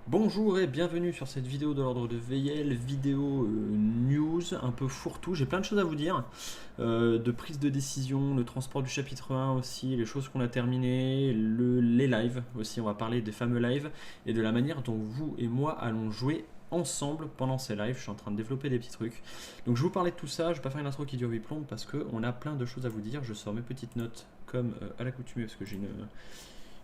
Bonjour et bienvenue sur cette vidéo de l'ordre de VL, vidéo news, un peu fourre-tout. J'ai plein de choses à vous dire, de prise de décision, le transport du chapitre 1 aussi, les choses qu'on a terminées, les lives aussi, on va parler des fameux lives et de la manière dont vous et moi allons jouer ensemble pendant ces lives. Je suis en train de développer des petits trucs. Donc je vais vous parler de tout ça, je vais pas faire une intro qui dure 8 plombes parce qu'on a plein de choses à vous dire. Je sors mes petites notes comme à l'accoutumée parce que j'ai une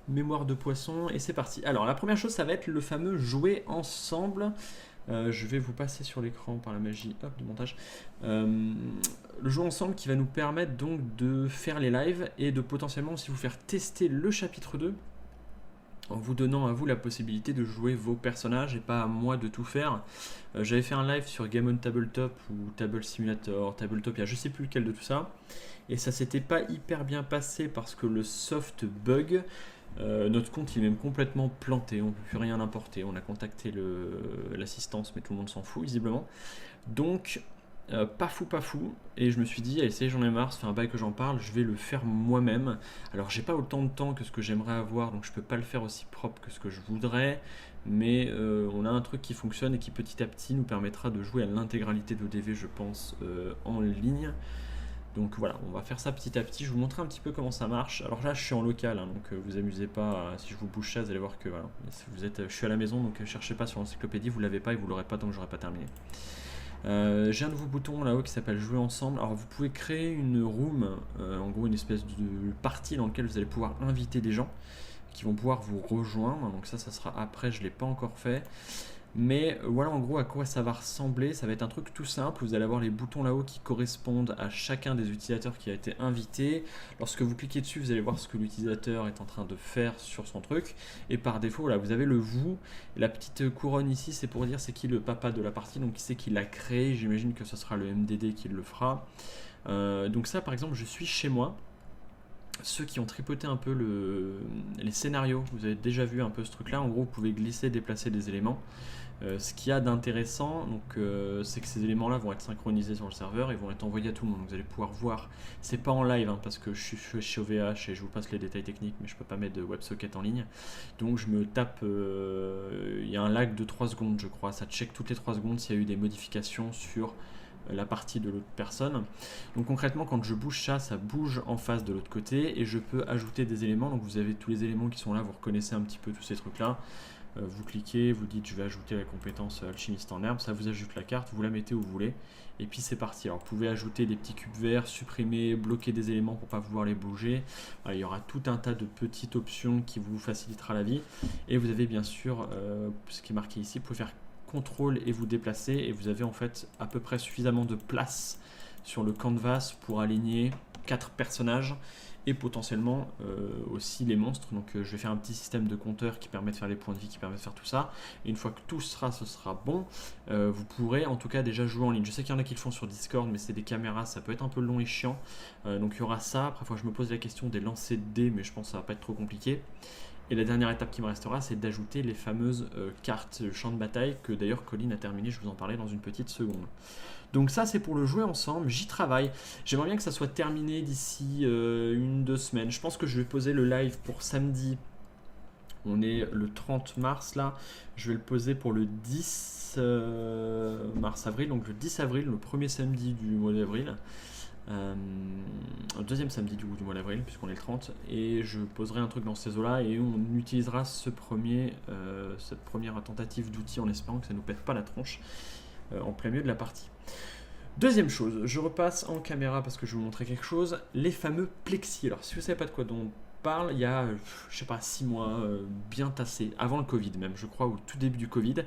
mémoire de poisson et c'est parti. Alors la première chose ça va être le fameux jouer ensemble. Je vais vous passer sur l'écran par la magie du montage. Le jouer ensemble qui va nous permettre donc de faire les lives et de potentiellement aussi vous faire tester le chapitre 2 en vous donnant à vous la possibilité de jouer vos personnages et pas à moi de tout faire. J'avais fait un live sur Game on Tabletop ou Table Simulator, Tabletopia, je sais plus lequel de tout ça. Et ça s'était pas hyper bien passé parce que le soft bug. Notre compte il est même complètement planté, on ne peut plus rien importer. On a contacté l'assistance, mais tout le monde s'en fout visiblement. Donc, pas fou. Et je me suis dit, allez, ça y est, j'en ai marre, ça fait un bail que j'en parle, je vais le faire moi-même. Alors, j'ai pas autant de temps que ce que j'aimerais avoir, donc je peux pas le faire aussi propre que ce que je voudrais. Mais on a un truc qui fonctionne et qui petit à petit nous permettra de jouer à l'intégralité d'ODV, je pense, en ligne. Donc voilà, on va faire ça petit à petit. Je vais vous montrer un petit peu comment ça marche. Alors là, je suis en local, hein, donc vous amusez pas. Si je vous bouge ça, vous allez voir que voilà, si vous êtes, je suis à la maison, donc cherchez pas sur l'encyclopédie, vous l'avez pas et vous l'aurez pas tant que j'aurai pas terminé. J'ai un nouveau bouton là-haut qui s'appelle jouer ensemble. Alors vous pouvez créer une room, en gros une espèce de partie dans laquelle vous allez pouvoir inviter des gens qui vont pouvoir vous rejoindre. Donc ça sera après, je l'ai pas encore fait. Mais voilà en gros à quoi ça va ressembler. Ça va être un truc tout simple. Vous allez avoir les boutons là-haut qui correspondent à chacun des utilisateurs qui a été invité. Lorsque vous cliquez dessus, vous allez voir ce que l'utilisateur est en train de faire sur son truc. Et par défaut, là, vous avez le vous. La petite couronne ici, c'est pour dire c'est qui le papa de la partie. Donc qui c'est qui l'a créé. J'imagine que ce sera le MDD qui le fera. Donc ça, par exemple, je suis chez moi. Ceux qui ont tripoté un peu les scénarios, vous avez déjà vu un peu ce truc là. En gros, vous pouvez glisser, déplacer des éléments. Ce qu'il y a d'intéressant, c'est que ces éléments-là vont être synchronisés sur le serveur et vont être envoyés à tout le monde. Donc, vous allez pouvoir voir. C'est pas en live, hein, parce que je suis chez OVH et je vous passe les détails techniques, mais je peux pas mettre de WebSocket en ligne. Donc, je me tape. Il y a un lag de 3 secondes, je crois. Ça check toutes les 3 secondes s'il y a eu des modifications sur la partie de l'autre personne. Donc concrètement, quand je bouge ça bouge en face de l'autre côté et je peux ajouter des éléments. Donc vous avez tous les éléments qui sont là, vous reconnaissez un petit peu tous ces trucs là. Vous cliquez, vous dites je vais ajouter la compétence alchimiste en herbe, ça vous ajoute la carte, vous la mettez où vous voulez et puis c'est parti. Alors vous pouvez ajouter des petits cubes verts, supprimer, bloquer des éléments pour pas pouvoir les bouger. Voilà, il y aura tout un tas de petites options qui vous facilitera la vie et vous avez bien sûr ce qui est marqué ici, vous pouvez faire contrôle et vous déplacer et vous avez en fait à peu près suffisamment de place sur le canvas pour aligner 4 personnages et potentiellement aussi les monstres. Donc je vais faire un petit système de compteur qui permet de faire les points de vie, qui permet de faire tout ça. Et une fois que tout ce sera bon, vous pourrez en tout cas déjà jouer en ligne. Je sais qu'il y en a qui le font sur Discord, mais c'est des caméras, ça peut être un peu long et chiant. Donc il y aura ça. Après, je me pose la question des lancers de dés, mais je pense que ça va pas être trop compliqué. Et la dernière étape qui me restera, c'est d'ajouter les fameuses cartes champ de bataille que d'ailleurs Colin a terminé, je vous en parlais dans une petite seconde. Donc ça c'est pour le jouer ensemble, j'y travaille. J'aimerais bien que ça soit terminé d'ici 1-2 semaines. Je pense que je vais poser le live pour samedi. On est le 30 mars là. Je vais le poser pour le 10 mars-avril. Donc le 10 avril, le premier samedi du mois d'avril. Le deuxième samedi du mois d'avril puisqu'on est le 30 et je poserai un truc dans ces eaux là et on utilisera cette première tentative d'outil en espérant que ça nous pète pas la tronche en plein milieu de la partie. Deuxième chose, je repasse en caméra parce que je vais vous montrer quelque chose, les fameux plexis. Alors si vous savez pas de quoi on parle, il y a je sais pas 6 mois bien tassé, avant le Covid même, je crois au tout début du Covid,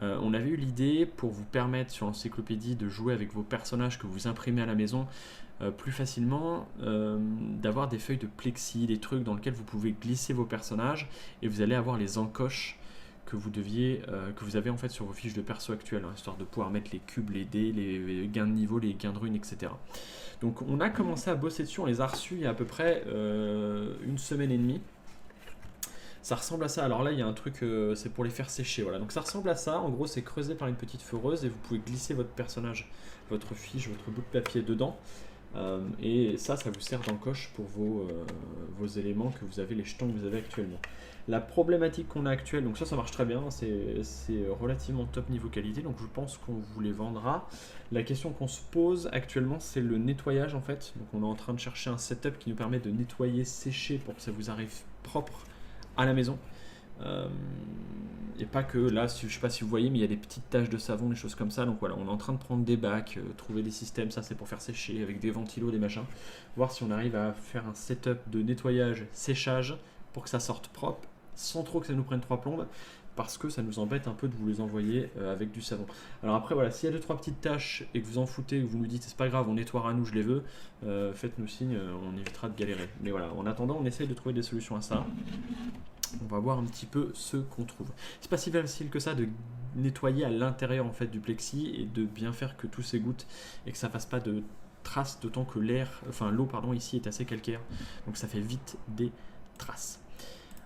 on avait eu l'idée pour vous permettre sur l'encyclopédie de jouer avec vos personnages que vous imprimez à la maison plus facilement, d'avoir des feuilles de plexi, des trucs dans lesquels vous pouvez glisser vos personnages et vous allez avoir les encoches que vous avez en fait sur vos fiches de perso actuelles, hein, histoire de pouvoir mettre les cubes, les dés, les gains de niveau, les gains de runes, etc. Donc on a commencé à bosser dessus, on les a reçus il y a à peu près 1 semaine et demie. Ça ressemble à ça. Alors là, il y a un truc, c'est pour les faire sécher. Voilà. Donc ça ressemble à ça. En gros, c'est creusé par une petite foreuse et vous pouvez glisser votre personnage, votre fiche, votre bout de papier dedans. Et ça vous sert d'encoche pour vos éléments que vous avez, les jetons que vous avez actuellement. La problématique qu'on a actuelle, donc ça marche très bien, c'est relativement top niveau qualité, donc je pense qu'on vous les vendra. La question qu'on se pose actuellement, c'est le nettoyage en fait. Donc on est en train de chercher un setup qui nous permet de nettoyer, sécher pour que ça vous arrive propre à la maison. Et pas que là, je sais pas si vous voyez, mais il y a des petites taches de savon, des choses comme ça. Donc voilà, on est en train de prendre des bacs, trouver des systèmes, ça c'est pour faire sécher avec des ventilos, des machins. Voir si on arrive à faire un setup de nettoyage, séchage pour que ça sorte propre, sans trop que ça nous prenne 3 plombes, parce que ça nous embête un peu de vous les envoyer avec du savon. Alors après voilà, s'il y a 2-3 petites taches et que vous en foutez, que vous nous dites c'est pas grave, on nettoiera à nous, je les veux, faites-nous signe, on évitera de galérer. Mais voilà, en attendant, on essaye de trouver des solutions à ça. On va voir un petit peu ce qu'on trouve. C'est pas si facile que ça de nettoyer à l'intérieur en fait du plexi et de bien faire que tout s'égoutte et que ça fasse pas de traces, d'autant que l'eau pardon ici est assez calcaire, donc ça fait vite des traces.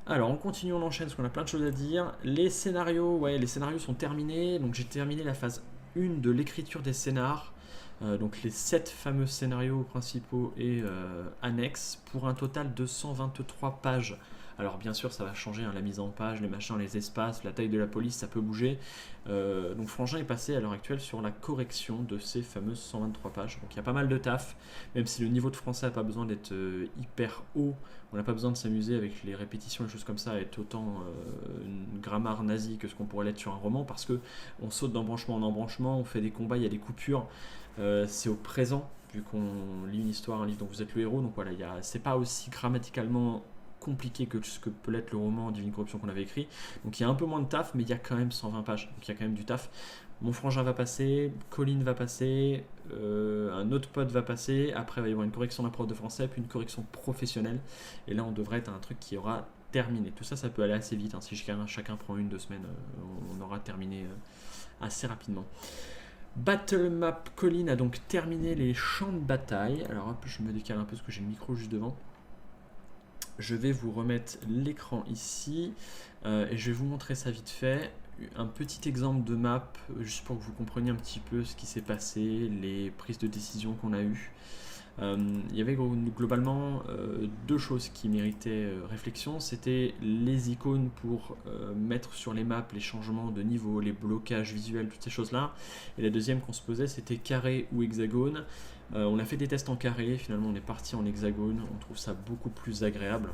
Alors on continue, on enchaîne parce qu'on a plein de choses à dire. Les scénarios, les scénarios sont terminés, donc j'ai terminé la phase 1 de l'écriture des scénars. Donc les 7 fameux scénarios principaux et annexes pour un total de 123 pages. Alors bien sûr ça va changer, la mise en page, les machins, les espaces, la taille de la police, ça peut bouger. Donc Frangin est passé à l'heure actuelle sur la correction de ces fameuses 123 pages. Donc il y a pas mal de taf, même si le niveau de français n'a pas besoin d'être hyper haut, on n'a pas besoin de s'amuser avec les répétitions et choses comme ça, être autant une grammaire nazie que ce qu'on pourrait l'être sur un roman, parce que on saute d'embranchement en embranchement, on fait des combats, il y a des coupures, c'est au présent, vu qu'on lit une histoire, un livre dont vous êtes le héros, donc voilà, c'est pas aussi grammaticalement compliqué que ce que peut l'être le roman Divine Corruption qu'on avait écrit. Donc il y a un peu moins de taf, mais il y a quand même 120 pages. Donc il y a quand même du taf. Mon frangin va passer, Colline va passer, un autre pote va passer. Après, il va y avoir une correction d'un prof de français, puis une correction professionnelle. Et là, on devrait être à un truc qui aura terminé. Tout ça, ça peut aller assez vite. Si chacun prend 1-2 semaines, on aura terminé assez rapidement. Battle Map Colline a donc terminé les champs de bataille. Alors hop, je me décale un peu parce que j'ai le micro juste devant. Je vais vous remettre l'écran ici et je vais vous montrer ça vite fait. Un petit exemple de map, juste pour que vous compreniez un petit peu ce qui s'est passé, les prises de décision qu'on a eues. Il y avait globalement 2 choses qui méritaient réflexion. C'était les icônes pour mettre sur les maps les changements de niveau, les blocages visuels, toutes ces choses-là. Et la deuxième qu'on se posait, c'était carré ou hexagone. On a fait des tests en carré, finalement on est parti en hexagone, on trouve ça beaucoup plus agréable.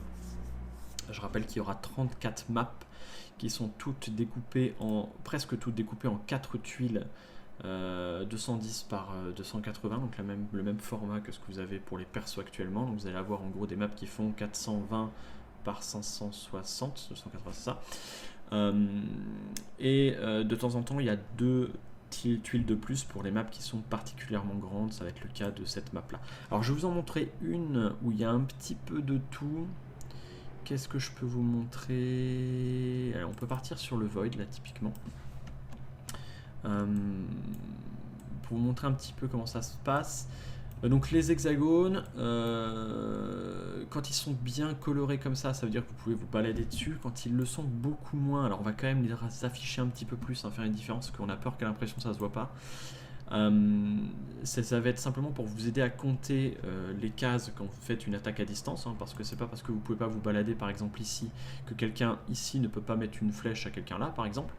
Je rappelle qu'il y aura 34 maps qui sont presque toutes découpées en 4 tuiles 210 par 280, donc le même format que ce que vous avez pour les persos actuellement. Donc vous allez avoir en gros des maps qui font 420 par 560, 280 c'est ça. De temps en temps il y a 2 tuiles de plus pour les maps qui sont particulièrement grandes, ça va être le cas de cette map là. Alors je vais vous en montrer une où il y a un petit peu de tout. Qu'est-ce que je peux vous montrer? Alors, on peut partir sur le Void là typiquement. Pour vous montrer un petit peu comment ça se passe. Donc les hexagones, quand ils sont bien colorés comme ça veut dire que vous pouvez vous balader dessus. Quand ils le sont beaucoup moins, alors on va quand même les afficher un petit peu plus, faire une différence, parce qu'on a peur qu'à l'impression ça se voit pas. Ça va être simplement pour vous aider à compter les cases quand vous faites une attaque à distance, parce que c'est pas parce que vous pouvez pas vous balader par exemple ici que quelqu'un ici ne peut pas mettre une flèche à quelqu'un là par exemple.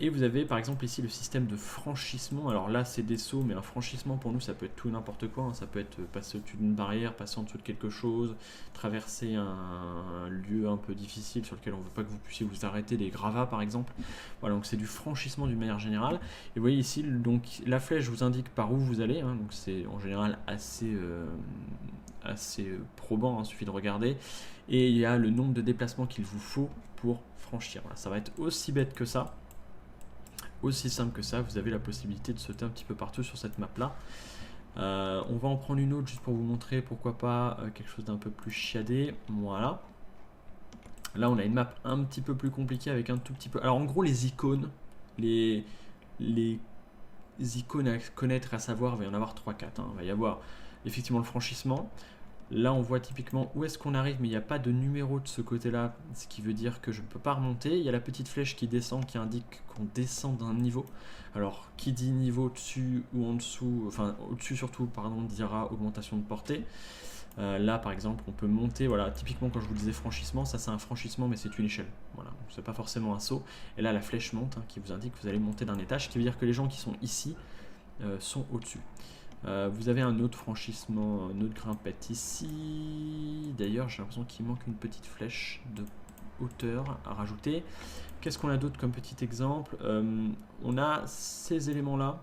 Et vous avez par exemple ici le système de franchissement. Alors là c'est des sauts, mais un franchissement pour nous ça peut être tout n'importe quoi, ça peut être passer au-dessus d'une barrière, passer en dessous de quelque chose, traverser un lieu un peu difficile sur lequel on ne veut pas que vous puissiez vous arrêter, des gravats par exemple. Voilà, donc c'est du franchissement d'une manière générale. Et vous voyez ici, donc la flèche vous indique par où vous allez, donc c'est en général assez probant, il suffit de regarder. Et il y a le nombre de déplacements qu'il vous faut pour franchir. Voilà, ça va être aussi bête que ça, aussi simple que ça. Vous avez la possibilité de sauter un petit peu partout sur cette map là. On va en prendre une autre juste pour vous montrer pourquoi pas quelque chose d'un peu plus chiadé. Voilà, là on a une map un petit peu plus compliquée avec un tout petit peu, alors en gros les icônes, les icônes à connaître, à savoir, il va y en avoir 3-4, il va y avoir effectivement le franchissement. Là, on voit typiquement où est-ce qu'on arrive, mais il n'y a pas de numéro de ce côté-là, ce qui veut dire que je ne peux pas remonter. Il y a la petite flèche qui descend, qui indique qu'on descend d'un niveau. Alors, qui dit niveau au-dessus ou en dessous, enfin au-dessus surtout, pardon, dira augmentation de portée. Là, par exemple, on peut monter, voilà, typiquement quand je vous disais franchissement, ça c'est un franchissement, mais c'est une échelle. Voilà, c'est pas forcément un saut. Et là, la flèche monte, hein, qui vous indique que vous allez monter d'un étage, ce qui veut dire que les gens qui sont ici sont au-dessus. Vous avez un autre franchissement, une autre grimpette ici. D'ailleurs, j'ai l'impression qu'il manque une petite flèche de hauteur à rajouter. Qu'est-ce qu'on a d'autre comme petit exemple? On a ces éléments-là.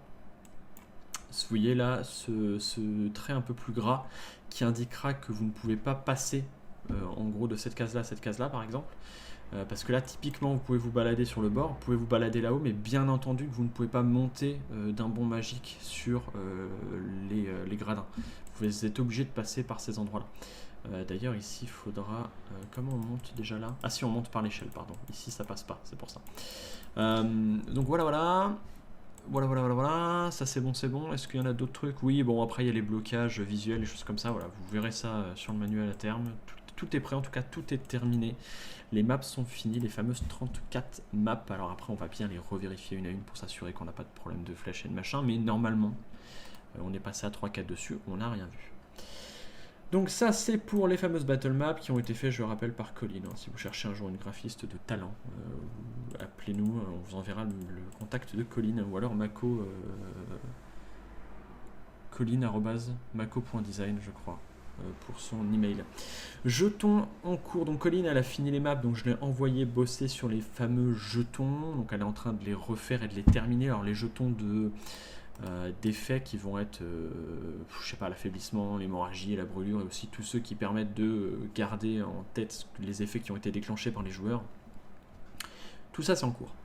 Vous voyez là, ce trait un peu plus gras qui indiquera que vous ne pouvez pas passer en gros de cette case-là à cette case-là, par exemple. Parce que là, typiquement, vous pouvez vous balader sur le bord, vous pouvez vous balader là-haut, mais bien entendu que vous ne pouvez pas monter d'un bond magique sur les gradins. Vous êtes obligé de passer par ces endroits-là. D'ailleurs, ici, il faudra... comment on monte déjà là? Ah si, on monte par l'échelle, pardon. Ici, ça passe pas, c'est pour ça. Donc voilà. Voilà, ça c'est bon, c'est bon. Est-ce qu'il y en a d'autres trucs? Oui, bon, après il y a les blocages visuels, les choses comme ça, voilà, vous verrez ça sur le manuel à terme. Tout est prêt, en tout cas, tout est terminé. Les maps sont finies, les fameuses 34 maps. Alors après, on va bien les revérifier une à une pour s'assurer qu'on n'a pas de problème de flèche et de machin, mais normalement, on est passé à 3-4 dessus, on n'a rien vu. Donc ça c'est pour les fameuses battle maps qui ont été faites, je le rappelle, par Colline. Si vous cherchez un jour une graphiste de talent, appelez-nous, on vous enverra le contact de Colline, ou alors Mako, colline@mako.design je crois, pour son email. Jetons en cours, donc Colline elle a fini les maps, donc je l'ai envoyé bosser sur les fameux jetons, donc elle est en train de les refaire et de les terminer. Alors les jetons d'effets qui vont être, je sais pas, l'affaiblissement, l'hémorragie, la brûlure, et aussi tous ceux qui permettent de garder en tête les effets qui ont été déclenchés par les joueurs. Tout ça c'est en cours.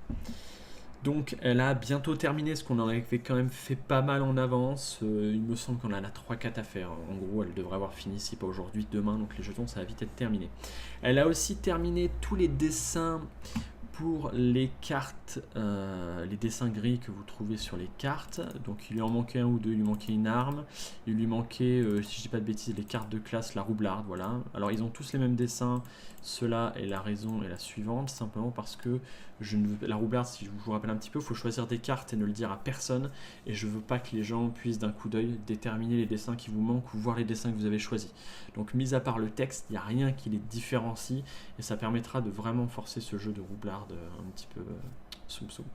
Donc elle a bientôt terminé, ce qu'on en avait quand même fait pas mal en avance. Il me semble qu'on en a 3-4 à faire. En gros, elle devrait avoir fini, si pas aujourd'hui, demain, donc les jetons ça va vite être terminé. Elle a aussi terminé tous les dessins pour les cartes, les dessins gris que vous trouvez sur les cartes. Donc il lui en manquait un ou deux, il lui manquait une arme, il lui manquait, si je dis pas de bêtises, les cartes de classe, la roublarde, voilà. Alors ils ont tous les mêmes dessins, cela est la raison est la suivante, simplement parce que je ne veux, la roublarde, si je vous rappelle un petit peu, il faut choisir des cartes et ne le dire à personne, et je veux pas que les gens puissent d'un coup d'œil déterminer les dessins qui vous manquent ou voir les dessins que vous avez choisis. Donc mis à part le texte, il n'y a rien qui les différencie, et ça permettra de vraiment forcer ce jeu de roublarde un petit peu soum-soum.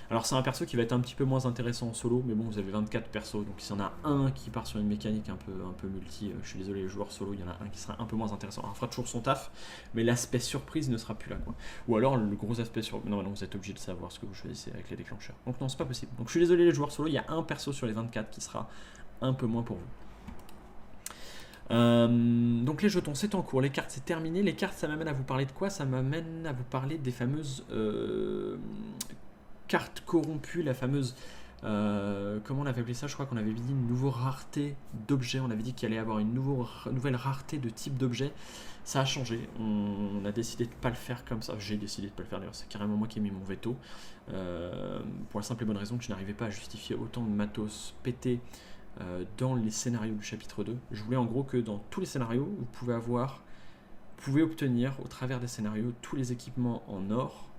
Alors c'est un perso qui va être un petit peu moins intéressant en solo, mais bon, vous avez 24 persos, donc s'il y en a un qui part sur une mécanique un peu multi, je suis désolé les joueurs solo, il y en a un qui sera un peu moins intéressant. Alors, il fera toujours son taf, mais l'aspect surprise ne sera plus là, quoi. Ou alors le gros aspect surprise, non, vous êtes obligé de savoir ce que vous choisissez avec les déclencheurs. Donc non, c'est pas possible. Donc je suis désolé les joueurs solo, il y a un perso sur les 24 qui sera un peu moins pour vous. Donc les jetons c'est en cours, les cartes c'est terminé. Les cartes ça m'amène à vous parler de quoi? Ça m'amène à vous parler des fameuses cartes corrompues, la fameuse comment on avait appelé ça? Je crois qu'on avait dit une nouvelle rareté d'objets. On avait dit qu'il allait y avoir une nouvelle rareté de type d'objet. Ça a changé, on a décidé de ne pas le faire comme ça. J'ai décidé de ne pas le faire d'ailleurs, c'est carrément moi qui ai mis mon veto, pour la simple et bonne raison que je n'arrivais pas à justifier autant de matos pété dans les scénarios du chapitre 2. Je voulais en gros que dans tous les scénarios, vous pouvez obtenir au travers des scénarios tous les équipements en or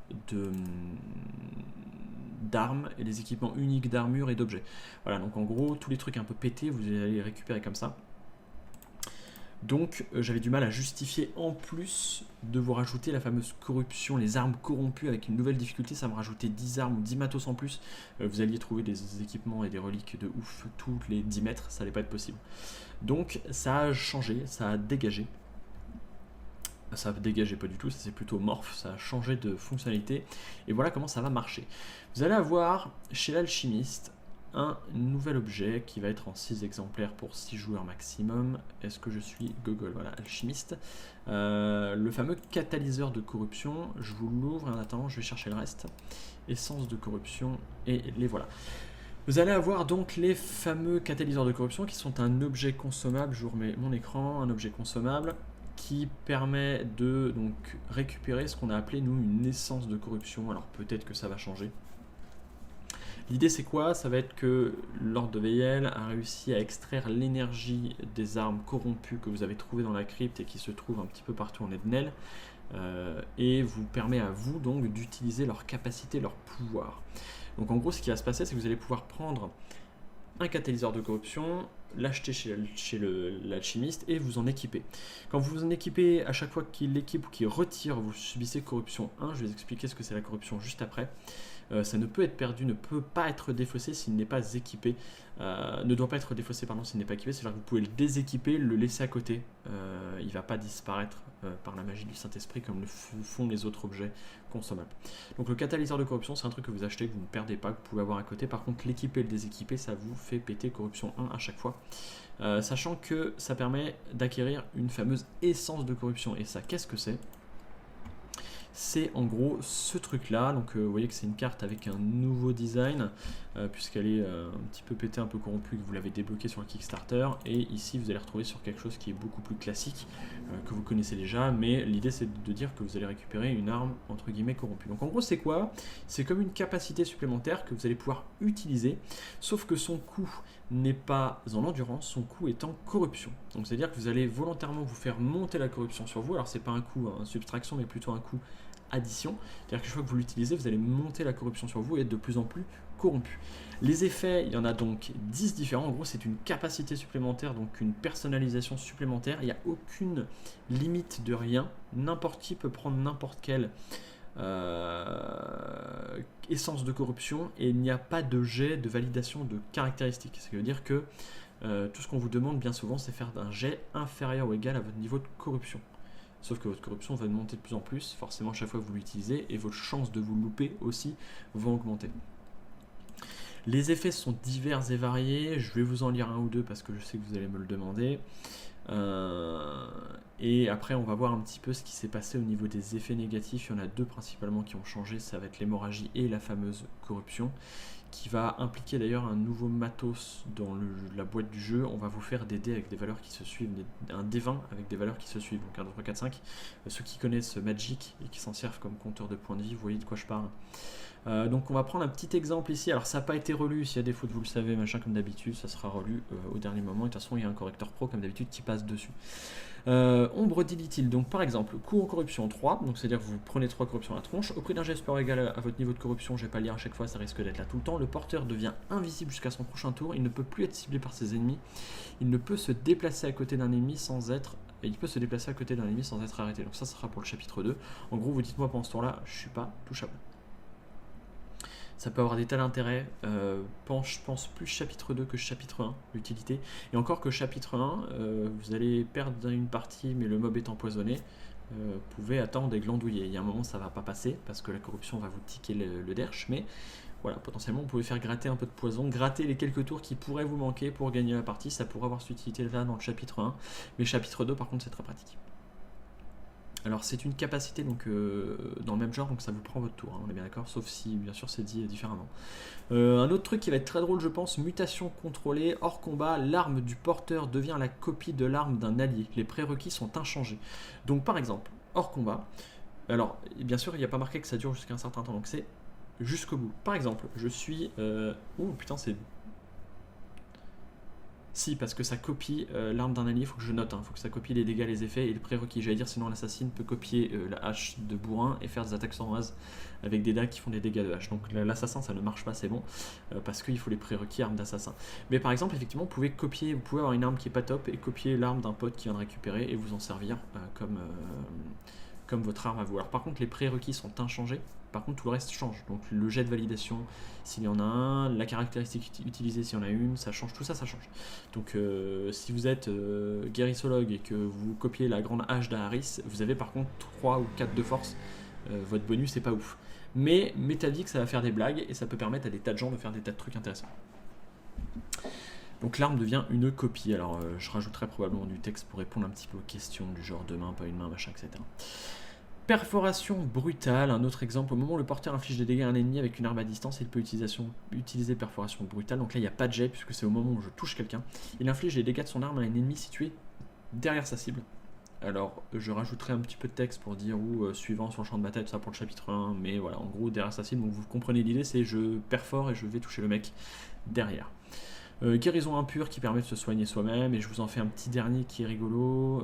d'armes et les équipements uniques d'armure et d'objets. Voilà, donc en gros, tous les trucs un peu pétés, vous allez les récupérer comme ça. Donc j'avais du mal à justifier en plus de vous rajouter la fameuse corruption, les armes corrompues avec une nouvelle difficulté, ça me rajoutait 10 armes ou 10 matos en plus, vous alliez trouver des équipements et des reliques de ouf tous les 10 mètres, ça allait pas être possible. Donc ça a changé, ça a dégagé. Ça a dégagé pas du tout, ça c'est plutôt morph, ça a changé de fonctionnalité, et voilà comment ça va marcher. Vous allez avoir chez l'alchimiste un nouvel objet qui va être en 6 exemplaires pour 6 joueurs maximum. Est-ce que je suis Google? Voilà, alchimiste. Le fameux catalyseur de corruption, je vous l'ouvre en attendant, je vais chercher le reste. Essence de corruption, et les voilà. Vous allez avoir donc les fameux catalyseurs de corruption qui sont un objet consommable, je vous remets mon écran, un objet consommable qui permet de donc récupérer ce qu'on a appelé nous une essence de corruption. Alors peut-être que ça va changer. L'idée c'est quoi? Ça va être que l'ordre de Veyel a réussi à extraire l'énergie des armes corrompues que vous avez trouvées dans la crypte et qui se trouvent un petit peu partout en Ednel, et vous permet à vous donc d'utiliser leur capacité, leur pouvoir. Donc en gros ce qui va se passer, c'est que vous allez pouvoir prendre un catalyseur de corruption, l'acheter chez l'alchimiste et vous en équiper. Quand vous vous en équipez, à chaque fois qu'il l'équipe ou qu'il retire, vous subissez corruption 1. Je vais vous expliquer ce que c'est la corruption juste après. Ça ne peut être perdu, ne peut pas être défaussé s'il n'est pas équipé. Ne doit pas être défaussé pardon, s'il n'est pas équipé. C'est-à-dire que vous pouvez le déséquiper, le laisser à côté. Il ne va pas disparaître par la magie du Saint-Esprit comme le font les autres objets consommables. Donc le catalyseur de corruption, c'est un truc que vous achetez, que vous ne perdez pas, que vous pouvez avoir à côté. Par contre, l'équiper et le déséquiper, ça vous fait péter corruption 1 à chaque fois. Sachant que ça permet d'acquérir une fameuse essence de corruption. Et ça, qu'est-ce que c'est? C'est en gros ce truc là, donc vous voyez que c'est une carte avec un nouveau design puisqu'elle est un petit peu pétée, un peu corrompue, que vous l'avez débloquée sur le Kickstarter, et ici vous allez retrouver sur quelque chose qui est beaucoup plus classique, que vous connaissez déjà, mais l'idée c'est de dire que vous allez récupérer une arme entre guillemets corrompue. Donc en gros c'est quoi? C'est comme une capacité supplémentaire que vous allez pouvoir utiliser, sauf que son coût n'est pas en endurance, son coût est en corruption. Donc c'est à dire que vous allez volontairement vous faire monter la corruption sur vous, alors c'est pas un coût en subtraction mais plutôt un coût addition, c'est-à-dire que chaque fois que vous l'utilisez, vous allez monter la corruption sur vous et être de plus en plus corrompu. Les effets, il y en a donc 10 différents. En gros, c'est une capacité supplémentaire, donc une personnalisation supplémentaire. Il n'y a aucune limite de rien. N'importe qui peut prendre n'importe quelle essence de corruption et il n'y a pas de jet de validation de caractéristiques. Ce qui veut dire que tout ce qu'on vous demande bien souvent, c'est faire un jet inférieur ou égal à votre niveau de corruption. Sauf que votre corruption va monter de plus en plus, forcément chaque fois que vous l'utilisez, et votre chance de vous louper aussi va augmenter. Les effets sont divers et variés, je vais vous en lire un ou deux parce que je sais que vous allez me le demander. Et après on va voir un petit peu ce qui s'est passé au niveau des effets négatifs. Il y en a deux principalement qui ont changé, ça va être l'hémorragie et la fameuse corruption, qui va impliquer d'ailleurs un nouveau matos dans la boîte du jeu. On va vous faire des dés avec des valeurs qui se suivent, un D20 avec des valeurs qui se suivent, donc 1, 2, 3, 4, 5. Ceux qui connaissent Magic et qui s'en servent comme compteur de points de vie, vous voyez de quoi je parle. Donc on va prendre un petit exemple ici. Alors ça n'a pas été relu, s'il y a des fautes vous le savez, machin, comme d'habitude, ça sera relu au dernier moment. Et de toute façon il y a un correcteur pro comme d'habitude qui passe dessus. Ombre d'Ilitil, donc par exemple, coût en corruption 3, donc c'est-à-dire que vous prenez 3 corruptions à la tronche, au prix d'un geste supérieur égal à votre niveau de corruption, je vais pas le lire à chaque fois, ça risque d'être là tout le temps, le porteur devient invisible jusqu'à son prochain tour, il ne peut plus être ciblé par ses ennemis, il ne peut se déplacer à côté d'un ennemi sans être... Et il peut se déplacer à côté d'un ennemi sans être arrêté, donc ça sera pour le chapitre 2. En gros, vous dites-moi pendant ce tour-là, je suis pas touchable. Ça peut avoir des tas d'intérêts. Je pense plus chapitre 2 que chapitre 1, l'utilité. Et encore que chapitre 1, vous allez perdre une partie, mais le mob est empoisonné. Vous pouvez attendre des glandouillés. Il y a un moment, ça va pas passer, parce que la corruption va vous tiquer le derche, mais voilà, potentiellement, vous pouvez faire gratter un peu de poison, gratter les quelques tours qui pourraient vous manquer pour gagner la partie. Ça pourrait avoir cette utilité-là dans le chapitre 1, mais chapitre 2, par contre, c'est très pratique. Alors c'est une capacité donc dans le même genre, donc ça vous prend votre tour, hein, on est bien d'accord, sauf si bien sûr c'est dit différemment. Un autre truc qui va être très drôle je pense, mutation contrôlée, hors combat, l'arme du porteur devient la copie de l'arme d'un allié, les prérequis sont inchangés. Donc par exemple, hors combat, alors bien sûr il n'y a pas marqué que ça dure jusqu'à un certain temps, donc c'est jusqu'au bout. Par exemple, je suis... oh putain c'est... Si, parce que ça copie l'arme d'un allié, il faut que je note, il faut que ça copie les dégâts, les effets et les prérequis. J'allais dire, sinon l'assassin peut copier la hache de bourrin et faire des attaques sournoises avec des dagues qui font des dégâts de hache. Donc l'assassin, ça ne marche pas, c'est bon, parce qu'il faut les prérequis armes d'assassin. Mais par exemple, effectivement, vous pouvez avoir une arme qui est pas top et copier l'arme d'un pote qui vient de récupérer et vous en servir comme votre arme à vous. Alors par contre, les prérequis sont inchangés. Par contre, tout le reste change. Donc le jet de validation, s'il y en a un, la caractéristique utilisée, s'il y en a une, ça change. Tout ça, ça change. Donc si vous êtes guérissologue et que vous copiez la grande hache d'Aharis, vous avez par contre 3 ou 4 de force. Votre bonus, c'est pas ouf. Mais mettez-vous que ça va faire des blagues et ça peut permettre à des tas de gens de faire des tas de trucs intéressants. Donc l'arme devient une copie. Alors je rajouterai probablement du texte pour répondre un petit peu aux questions du genre deux mains, pas une main, machin, etc. Perforation brutale, un autre exemple, au moment où le porteur inflige des dégâts à un ennemi avec une arme à distance, il peut utiliser perforation brutale, donc là il n'y a pas de jet puisque c'est au moment où je touche quelqu'un. Il inflige les dégâts de son arme à un ennemi situé derrière sa cible. Alors, je rajouterai un petit peu de texte pour dire où suivant sur le champ de bataille, tout ça pour le chapitre 1, mais voilà, en gros, derrière Assassin, donc vous comprenez l'idée, c'est je perfore et je vais toucher le mec derrière. Guérison impure qui permet de se soigner soi-même, et je vous en fais un petit dernier qui est rigolo.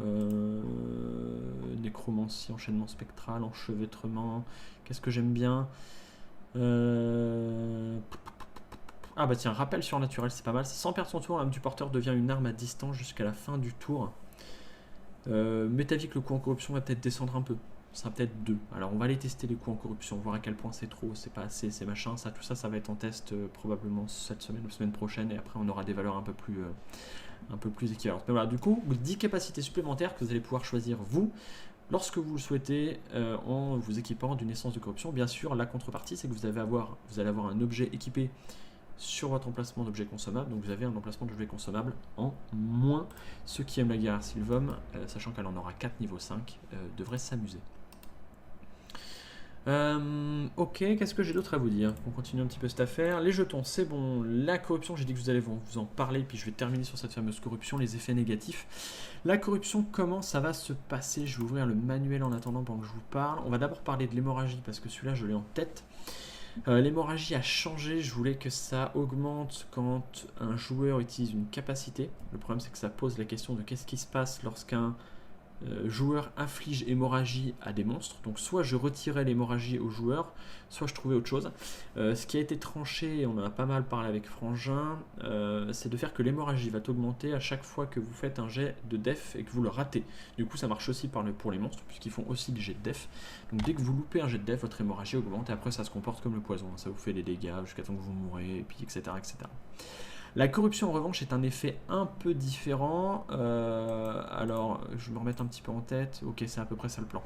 Nécromancie, enchaînement spectral, enchevêtrement, qu'est-ce que j'aime bien. Ah bah tiens, rappel surnaturel, c'est pas mal. Sans perdre son tour, l'âme du porteur devient une arme à distance jusqu'à la fin du tour. Métavique, le coup en corruption va peut-être descendre un peu. Ça sera peut-être 2. Alors on va aller tester les coups en corruption, voir à quel point c'est trop, c'est pas assez, c'est machin. Ça, tout ça, ça va être en test probablement cette semaine ou semaine prochaine. Et après, on aura des valeurs un peu plus équivalentes. Mais voilà, du coup, 10 capacités supplémentaires que vous allez pouvoir choisir vous, lorsque vous le souhaitez, en vous équipant d'une essence de corruption. Bien sûr, la contrepartie, c'est que vous allez avoir un objet équipé sur votre emplacement d'objet consommable, donc vous avez un emplacement d'objet consommable en moins. Ceux qui aiment la guerre Sylvom, sachant qu'elle en aura 4 niveau 5, devraient s'amuser. Ok, qu'est-ce que j'ai d'autre à vous dire? On continue un petit peu cette affaire. Les jetons, c'est bon. La corruption, j'ai dit que vous allez vous en parler, puis je vais terminer sur cette fameuse corruption, les effets négatifs. La corruption, comment ça va se passer? Je vais ouvrir le manuel en attendant pendant que je vous parle. On va d'abord parler de l'hémorragie, parce que celui-là, je l'ai en tête. L'hémorragie a changé, je voulais que ça augmente quand un joueur utilise une capacité. Le problème, c'est que ça pose la question de qu'est-ce qui se passe lorsqu'un joueur inflige hémorragie à des monstres. Donc soit je retirais l'hémorragie au joueur, soit je trouvais autre chose. Ce qui a été tranché, on en a pas mal parlé avec Frangin, c'est de faire que l'hémorragie va augmenter à chaque fois que vous faites un jet de def et que vous le ratez. Du coup ça marche aussi pour les monstres, puisqu'ils font aussi des jets de def. Donc dès que vous loupez un jet de def, votre hémorragie augmente et après ça se comporte comme le poison. Ça vous fait des dégâts jusqu'à temps que vous mourrez, et puis etc. etc. La corruption en revanche est un effet un peu différent. Alors je vais me remettre un petit peu en tête. Ok, c'est à peu près ça le plan.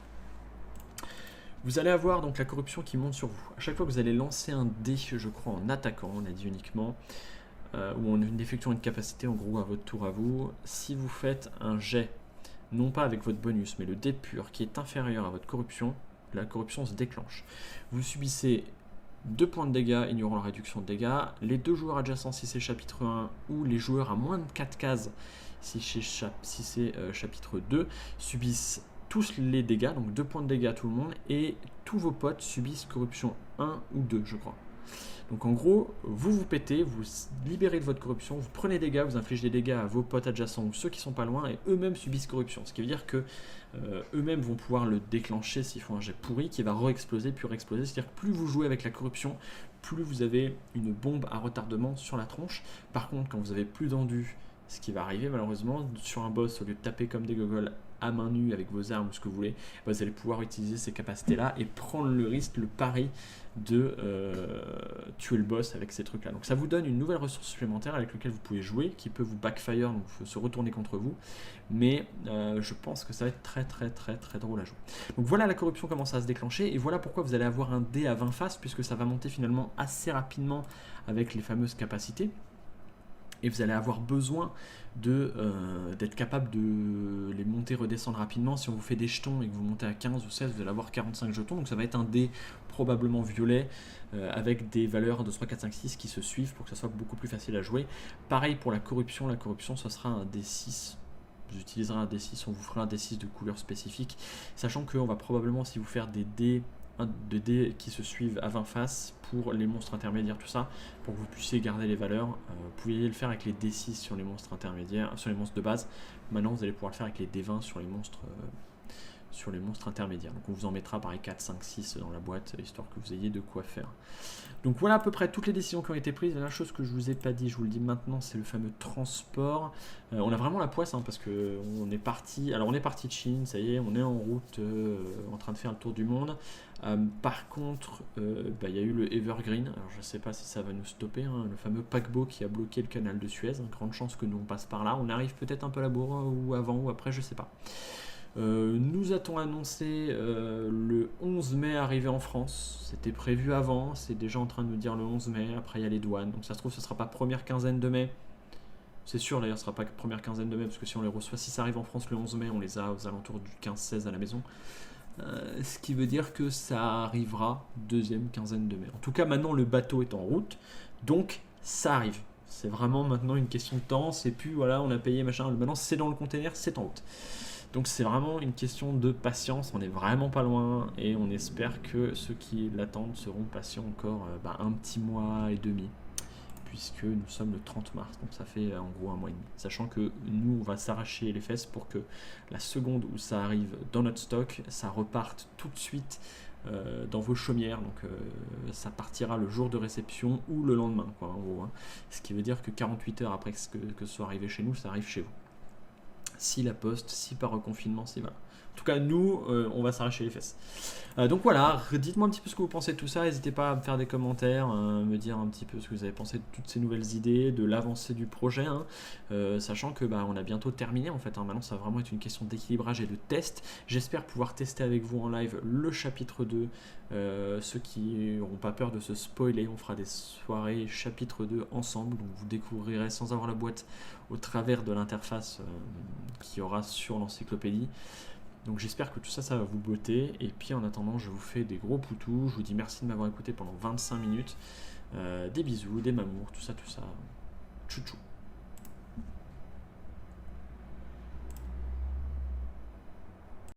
Vous allez avoir donc la corruption qui monte sur vous. À chaque fois que vous allez lancer un dé, je crois en attaquant, on a dit uniquement, ou en effectuant une capacité en gros à votre tour à vous, si vous faites un jet, non pas avec votre bonus, mais le dé pur qui est inférieur à votre corruption, la corruption se déclenche. Vous subissez 2 points de dégâts ignorant la réduction de dégâts. Les 2 joueurs adjacents si c'est chapitre 1 ou les joueurs à moins de 4 cases si c'est chapitre 2 subissent tous les dégâts, donc 2 points de dégâts à tout le monde, et tous vos potes subissent corruption 1 ou 2 je crois. Donc en gros, vous pétez, vous libérez de votre corruption, vous prenez des dégâts, vous infligez des dégâts à vos potes adjacents ou ceux qui sont pas loin, et eux-mêmes subissent corruption. Ce qui veut dire que eux-mêmes vont pouvoir le déclencher s'ils font un jet pourri, qui va re-exploser, puis re-exploser. C'est-à-dire que plus vous jouez avec la corruption, plus vous avez une bombe à retardement sur la tronche. Par contre, quand vous avez plus d'endu, ce qui va arriver malheureusement, sur un boss, au lieu de taper comme des gogoles à main nue avec vos armes ou ce que vous voulez, vous allez pouvoir utiliser ces capacités-là et prendre le risque, le pari de tuer le boss avec ces trucs-là. Donc ça vous donne une nouvelle ressource supplémentaire avec laquelle vous pouvez jouer, qui peut vous backfire, donc se retourner contre vous, mais je pense que ça va être très très très très drôle à jouer. Donc voilà la corruption commence à se déclencher, et voilà pourquoi vous allez avoir un dé à 20 faces, puisque ça va monter finalement assez rapidement avec les fameuses capacités. Et vous allez avoir besoin d'être capable de les monter, redescendre rapidement. Si on vous fait des jetons et que vous montez à 15 ou 16, vous allez avoir 45 jetons. Donc ça va être un dé probablement violet avec des valeurs de 3, 4, 5, 6 qui se suivent pour que ça soit beaucoup plus facile à jouer. Pareil pour la corruption. La corruption, ce sera un D6. Vous utiliserez un D6, on vous fera un D6 de couleur spécifique. Sachant qu'on va probablement, si vous faire des dés de dés qui se suivent à 20 faces pour les monstres intermédiaires, tout ça, pour que vous puissiez garder les valeurs. Vous pouviez le faire avec les D6 sur les monstres intermédiaires, sur les monstres de base. Maintenant, vous allez pouvoir le faire avec les D20 sur les monstres intermédiaires. Donc on vous en mettra pareil 4, 5, 6 dans la boîte, histoire que vous ayez de quoi faire. Donc voilà à peu près toutes les décisions qui ont été prises. La dernière chose que je vous ai pas dit, je vous le dis maintenant, c'est le fameux transport. On a vraiment la poisse, hein, parce que on est parti. Alors on est parti de Chine, ça y est, on est en route, en train de faire le tour du monde. Par contre, y a eu le Evergreen. Alors je sais pas si ça va nous stopper, hein, le fameux paquebot qui a bloqué le canal de Suez. Grande chance que nous on passe par là. On arrive peut-être un peu à la bourre, ou avant ou après, je sais pas. Nous a-t-on annoncé le 11 mai arrivé en France. C'était prévu avant, c'est déjà en train de nous dire le 11 mai, après il y a les douanes, donc ça se trouve ce sera pas première quinzaine de mai. C'est sûr d'ailleurs, ce sera pas première quinzaine de mai, parce que si on les reçoit, si ça arrive en France le 11 mai, on les a aux alentours du 15-16 à la maison. Ce qui veut dire que ça arrivera deuxième quinzaine de mai. En tout cas maintenant le bateau est en route, donc ça arrive. C'est vraiment maintenant une question de temps, c'est plus voilà on a payé machin, maintenant c'est dans le container, c'est en route. Donc c'est vraiment une question de patience, on est vraiment pas loin et on espère que ceux qui l'attendent seront patients encore un petit mois et demi, puisque nous sommes le 30 mars, donc ça fait en gros un mois et demi. Sachant que nous, on va s'arracher les fesses pour que la seconde où ça arrive dans notre stock, ça reparte tout de suite dans vos chaumières, donc ça partira le jour de réception ou le lendemain, quoi, en gros. Hein. Ce qui veut dire que 48 heures après que ce soit arrivé chez nous, ça arrive chez vous. Si la poste, si par reconfinement, si voilà. En tout cas, nous, on va s'arracher les fesses. Donc voilà, dites-moi un petit peu ce que vous pensez de tout ça. N'hésitez pas à me faire des commentaires, me dire un petit peu ce que vous avez pensé de toutes ces nouvelles idées, de l'avancée du projet. Hein. Sachant que on a bientôt terminé en fait. Hein. Maintenant, ça va vraiment être une question d'équilibrage et de test. J'espère pouvoir tester avec vous en live le chapitre 2. Ceux qui n'auront pas peur de se spoiler, on fera des soirées chapitre 2 ensemble. Donc vous découvrirez sans avoir la boîte au travers de l'interface qu'il y aura sur l'encyclopédie. Donc j'espère que tout ça, ça va vous botter. Et puis en attendant, je vous fais des gros poutous. Je vous dis merci de m'avoir écouté pendant 25 minutes. Des bisous, des mamours, tout ça. Tchou tchou.